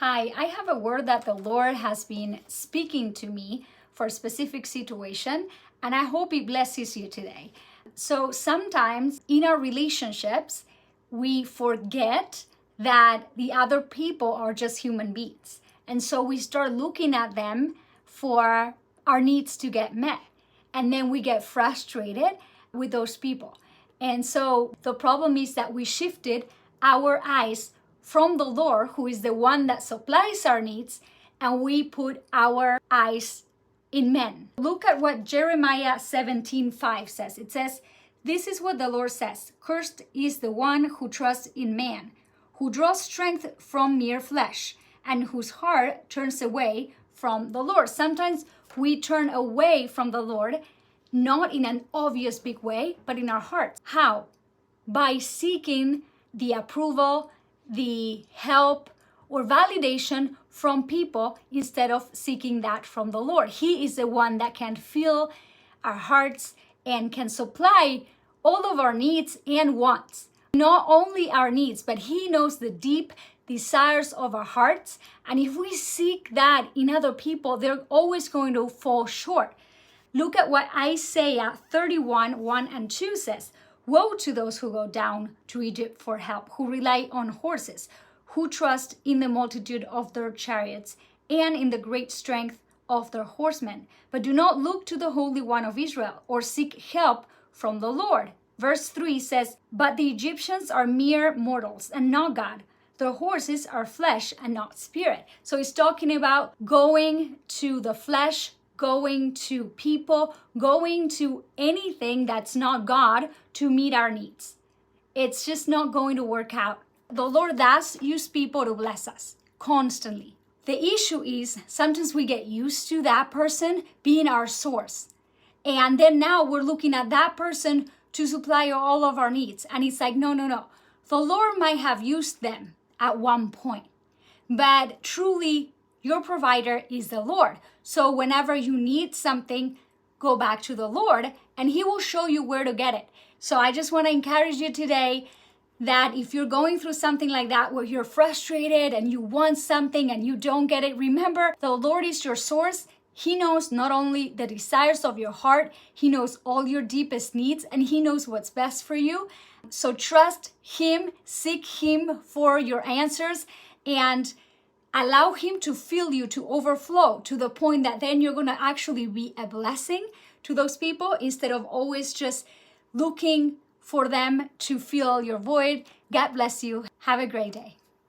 Hi, I have a word that the Lord has been speaking to me for a specific situation, and I hope it blesses you today. So sometimes in our relationships, we forget that the other people are just human beings. And so we start looking at them for our needs to get met. And then we get frustrated with those people. And so the problem is that we shifted our eyes from the Lord, who is the one that supplies our needs, and we put our eyes in men. Look at what Jeremiah 17:5 says. It says, "This is what the Lord says, cursed is the one who trusts in man, who draws strength from mere flesh, and whose heart turns away from the Lord." Sometimes we turn away from the Lord, not in an obvious big way, but in our hearts. How? By seeking the approval, the help, or validation from people instead of seeking that from the Lord. He is the one that can fill our hearts and can supply all of our needs and wants. Not only our needs, but He knows the deep desires of our hearts. And if we seek that in other people, they're always going to fall short. Look at what Isaiah 31:1-2 says. "Woe to those who go down to Egypt for help, who rely on horses, who trust in the multitude of their chariots and in the great strength of their horsemen, but do not look to the Holy One of Israel or seek help from the Lord." Verse 3 says, "But the Egyptians are mere mortals and not God. Their horses are flesh and not spirit." So he's talking about going to the flesh, going to people, going to anything that's not God to meet our needs. It's just not going to work out. The Lord does use people to bless us constantly. The issue is sometimes we get used to that person being our source. And then now we're looking at that person to supply all of our needs. And it's like, no. The Lord might have used them at one point, but truly your provider is the Lord. So whenever you need something, go back to the Lord and He will show you where to get it. So I just want to encourage you today that if you're going through something like that where you're frustrated and you want something and you don't get it, remember the Lord is your source. He knows not only the desires of your heart, He knows all your deepest needs, and He knows what's best for you. So trust Him, seek Him for your answers, and allow Him to fill you to overflow to the point that then you're going to actually be a blessing to those people instead of always just looking for them to fill your void. God bless you. Have a great day.